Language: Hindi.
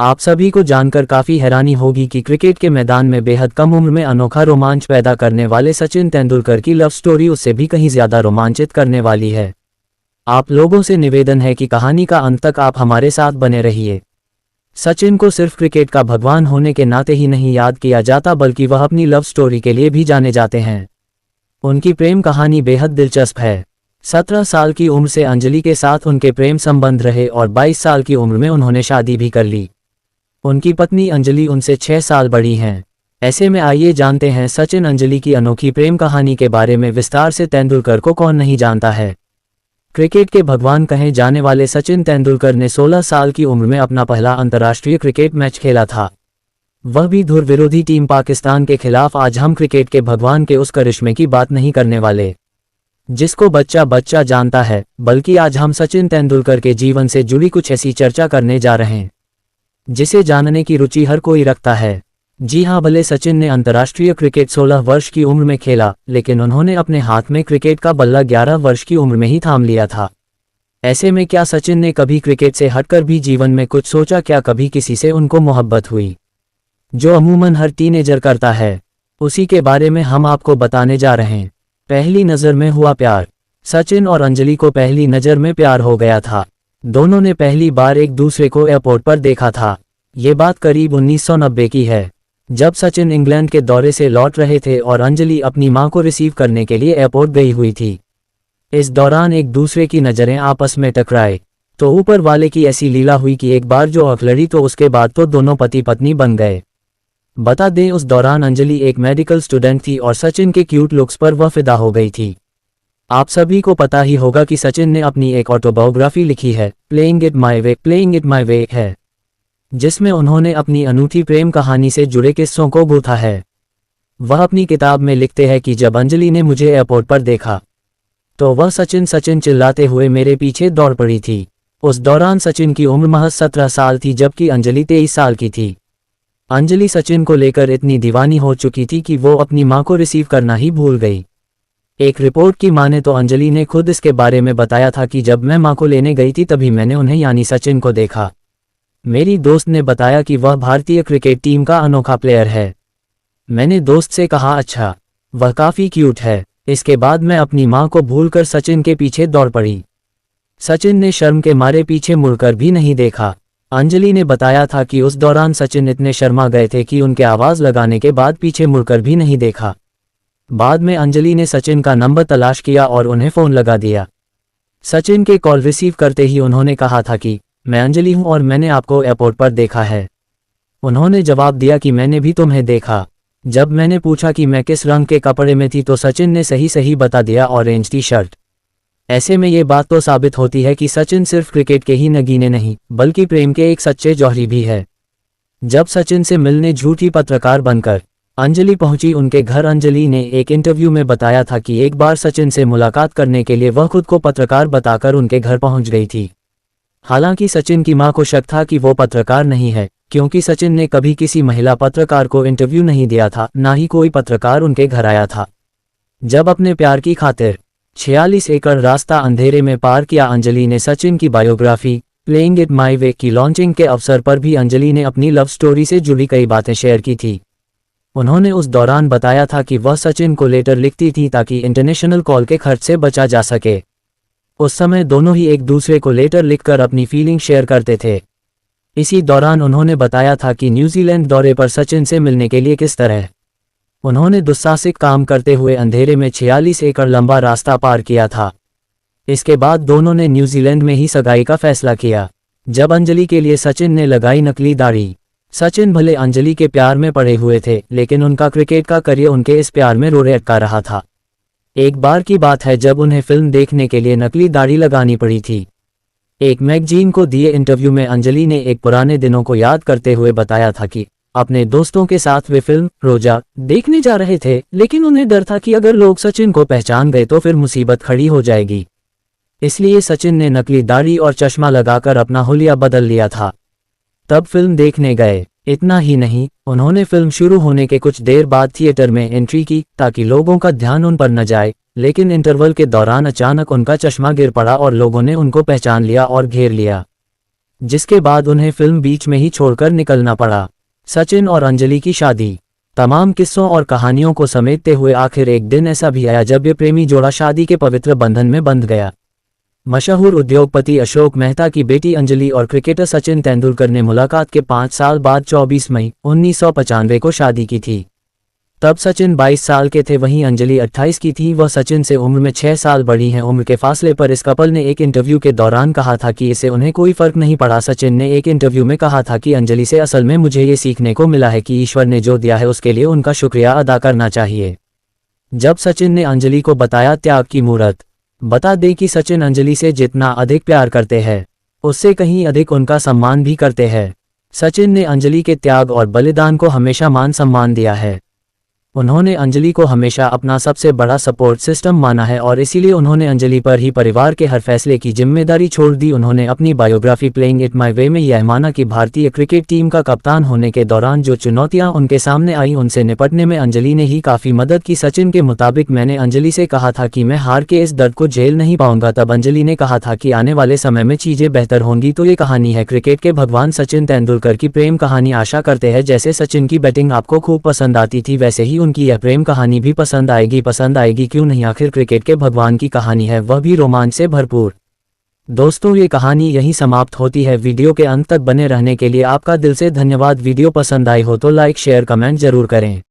आप सभी को जानकर काफ़ी हैरानी होगी कि क्रिकेट के मैदान में बेहद कम उम्र में अनोखा रोमांच पैदा करने वाले सचिन तेंदुलकर की लव स्टोरी उससे भी कहीं ज़्यादा रोमांचित करने वाली है। आप लोगों से निवेदन है कि कहानी का अंत तक आप हमारे साथ बने रहिए। सचिन को सिर्फ क्रिकेट का भगवान होने के नाते ही नहीं याद किया जाता, बल्कि वह अपनी लव स्टोरी के लिए भी जाने जाते हैं। उनकी प्रेम कहानी बेहद दिलचस्प है। 17 साल की उम्र से अंजलि के साथ उनके प्रेम संबंध रहे और 22 साल की उम्र में उन्होंने शादी भी कर ली। उनकी पत्नी अंजलि उनसे 6 साल बड़ी हैं। ऐसे में आइए जानते हैं सचिन अंजलि की अनोखी प्रेम कहानी के बारे में विस्तार से। तेंदुलकर को कौन नहीं जानता है। क्रिकेट के भगवान कहे जाने वाले सचिन तेंदुलकर ने 16 साल की उम्र में अपना पहला अंतर्राष्ट्रीय क्रिकेट मैच खेला था, वह भी धुर विरोधी टीम पाकिस्तान के खिलाफ। आज हम क्रिकेट के भगवान के उस करिश्मे की बात नहीं करने वाले जिसको बच्चा बच्चा जानता है, बल्कि आज हम सचिन तेंदुलकर के जीवन से जुड़ी कुछ ऐसी चर्चा करने जा रहे हैं जिसे जानने की रुचि हर कोई रखता है। जी हाँ, भले सचिन ने अंतर्राष्ट्रीय क्रिकेट 16 वर्ष की उम्र में खेला, लेकिन उन्होंने अपने हाथ में क्रिकेट का बल्ला 11 वर्ष की उम्र में ही थाम लिया था। ऐसे में क्या सचिन ने कभी क्रिकेट से हटकर भी जीवन में कुछ सोचा? क्या कभी किसी से उनको मोहब्बत हुई, जो अमूमन हर टीनेजर करता है? उसी के बारे में हम आपको बताने जा रहे हैं। पहली नज़र में हुआ प्यार। सचिन और अंजलि को पहली नज़र में प्यार हो गया था। दोनों ने पहली बार एक दूसरे को एयरपोर्ट पर देखा था। ये बात करीब 1990 की है, जब सचिन इंग्लैंड के दौरे से लौट रहे थे और अंजलि अपनी मां को रिसीव करने के लिए एयरपोर्ट गई हुई थी। इस दौरान एक दूसरे की नज़रें आपस में टकराए तो ऊपर वाले की ऐसी लीला हुई कि एक बार जो आंख लड़ी तो उसके बाद तो दोनों पति पत्नी बन गए। बता दें, उस दौरान अंजलि एक मेडिकल स्टूडेंट थी और सचिन के क्यूट लुक्स पर वह फिदा हो गई थी। आप सभी को पता ही होगा कि सचिन ने अपनी एक ऑटोबायोग्राफी लिखी है, प्लेइंग इट माई वे है, जिसमें उन्होंने अपनी अनूठी प्रेम कहानी से जुड़े किस्सों को गूंथा है। वह अपनी किताब में लिखते हैं कि जब अंजलि ने मुझे एयरपोर्ट पर देखा तो वह सचिन सचिन चिल्लाते हुए मेरे पीछे दौड़ पड़ी थी। उस दौरान सचिन की उम्र महज 17 साल थी, जबकि अंजलि 23 साल की थी। अंजलि सचिन को लेकर इतनी दीवानी हो चुकी थी कि वो अपनी मां को रिसीव करना ही भूल गई। एक रिपोर्ट की माने तो अंजलि ने खुद इसके बारे में बताया था कि जब मैं मां को लेने गई थी तभी मैंने उन्हें यानी सचिन को देखा। मेरी दोस्त ने बताया कि वह भारतीय क्रिकेट टीम का अनोखा प्लेयर है। मैंने दोस्त से कहा, अच्छा, वह काफ़ी क्यूट है। इसके बाद मैं अपनी मां को भूलकर सचिन के पीछे दौड़ पड़ी। सचिन ने शर्म के मारे पीछे मुड़कर भी नहीं देखा। अंजलि ने बताया था कि उस दौरान सचिन इतने शर्मा गए थे कि उनके आवाज़ लगाने के बाद पीछे मुड़कर भी नहीं देखा। बाद में अंजलि ने सचिन का नंबर तलाश किया और उन्हें फ़ोन लगा दिया। सचिन के कॉल रिसीव करते ही उन्होंने कहा था कि मैं अंजलि हूं और मैंने आपको एयरपोर्ट पर देखा है। उन्होंने जवाब दिया कि मैंने भी तुम्हें देखा। जब मैंने पूछा कि मैं किस रंग के कपड़े में थी तो सचिन ने सही सही बता दिया, ऑरेंज टी शर्ट। ऐसे में ये बात तो साबित होती है कि सचिन सिर्फ क्रिकेट के ही नगीने नहीं बल्कि प्रेम के एक सच्चे जौहरी भी है। जब सचिन से मिलने झूठी पत्रकार बनकर अंजलि पहुंची उनके घर, अंजलि ने एक इंटरव्यू में बताया था कि एक बार सचिन से मुलाकात करने के लिए वह खुद को पत्रकार बताकर उनके घर पहुंच गई थी। हालांकि सचिन की मां को शक था कि वो पत्रकार नहीं है, क्योंकि सचिन ने कभी किसी महिला पत्रकार को इंटरव्यू नहीं दिया था, ना ही कोई पत्रकार उनके घर आया था। जब अपने प्यार की खातिर 46 एकड़ रास्ता अंधेरे में पार किया, अंजलि ने सचिन की बायोग्राफी प्लेइंग इट माई वे की लॉन्चिंग के अवसर पर भी अंजलि ने अपनी लव स्टोरी से जुड़ी कई बातें शेयर की थी। उन्होंने उस दौरान बताया था कि वह सचिन को लेटर लिखती थी ताकि इंटरनेशनल कॉल के खर्च से बचा जा सके। उस समय दोनों ही एक दूसरे को लेटर लिखकर अपनी फीलिंग शेयर करते थे। इसी दौरान उन्होंने बताया था कि न्यूजीलैंड दौरे पर सचिन से मिलने के लिए किस तरह उन्होंने दुस्साहसिक काम करते हुए अंधेरे में 46 एकड़ लंबा रास्ता पार किया था। इसके बाद दोनों ने न्यूजीलैंड में ही सगाई का फैसला किया। जब अंजलि के लिए सचिन ने लगाई नकली दाढ़ी। सचिन भले अंजलि के प्यार में पड़े हुए थे, लेकिन उनका क्रिकेट का करियर उनके इस प्यार में रोड़े अटका रहा था। एक बार की बात है जब उन्हें फिल्म देखने के लिए नकली दाढ़ी लगानी पड़ी थी। एक मैगजीन को दिए इंटरव्यू में अंजलि ने एक पुराने दिनों को याद करते हुए बताया था कि अपने दोस्तों के साथ वे फिल्म रोजा देखने जा रहे थे, लेकिन उन्हें डर था कि अगर लोग सचिन को पहचान गए तो फिर मुसीबत खड़ी हो जाएगी। इसलिए सचिन ने नकली दाढ़ी और चश्मा लगाकर अपना हुलिया बदल लिया था। तब फिल्म देखने गए। इतना ही नहीं, उन्होंने फिल्म शुरू होने के कुछ देर बाद थिएटर में एंट्री की ताकि लोगों का ध्यान उन पर न जाए, लेकिन इंटरवल के दौरान अचानक उनका चश्मा गिर पड़ा और लोगों ने उनको पहचान लिया और घेर लिया। जिसके बाद उन्हें फिल्म बीच में ही छोड़कर निकलना पड़ा। सचिन और अंजलि की शादी। तमाम किस्सों और कहानियों को समेटते हुए आखिर एक दिन ऐसा भी आया जब ये प्रेमी जोड़ा शादी के पवित्र बंधन में बंध गया। मशहूर उद्योगपति अशोक मेहता की बेटी अंजलि और क्रिकेटर सचिन तेंदुलकर ने मुलाकात के 5 साल बाद 24 मई 1995 को शादी की थी। तब सचिन 22 साल के थे, वहीं अंजलि 28 की थी। वह सचिन से उम्र में 6 साल बड़ी हैं। उम्र के फासले पर इस कपल ने एक इंटरव्यू के दौरान कहा था कि इसे उन्हें कोई फर्क नहीं पड़ा। सचिन ने एक इंटरव्यू में कहा था कि अंजलि से असल में मुझे ये सीखने को मिला है कि ईश्वर ने जो दिया है उसके लिए उनका शुक्रिया अदा करना चाहिए। जब सचिन ने अंजलि को बताया त्याग की मूरत। बता दें कि सचिन अंजलि से जितना अधिक प्यार करते हैं उससे कहीं अधिक उनका सम्मान भी करते हैं। सचिन ने अंजलि के त्याग और बलिदान को हमेशा मान सम्मान दिया है। उन्होंने अंजलि को हमेशा अपना सबसे बड़ा सपोर्ट सिस्टम माना है और इसीलिए उन्होंने अंजलि पर ही परिवार के हर फैसले की जिम्मेदारी छोड़ दी। उन्होंने अपनी बायोग्राफी प्लेइंग इट माई वे में यह माना कि भारतीय क्रिकेट टीम का कप्तान होने के दौरान जो चुनौतियां उनके सामने आई उनसे निपटने में अंजलि ने ही काफ़ी मदद की। सचिन के मुताबिक मैंने अंजलि से कहा था कि मैं हार के इस दर्द को झेल नहीं पाऊंगा। तब अंजलि ने कहा था कि आने वाले समय में चीज़ें बेहतर होंगी। तो ये कहानी है क्रिकेट के भगवान सचिन तेंदुलकर की प्रेम कहानी। आशा करते हैं जैसे सचिन की बैटिंग आपको खूब पसंद आती थी वैसे ही उनकी यह प्रेम कहानी भी पसंद आएगी क्यों नहीं। आखिर क्रिकेट के भगवान की कहानी है, वह भी रोमांच से भरपूर। दोस्तों ये कहानी यहीं समाप्त होती है। वीडियो के अंत तक बने रहने के लिए आपका दिल से धन्यवाद। वीडियो पसंद आई हो तो लाइक शेयर कमेंट जरूर करें।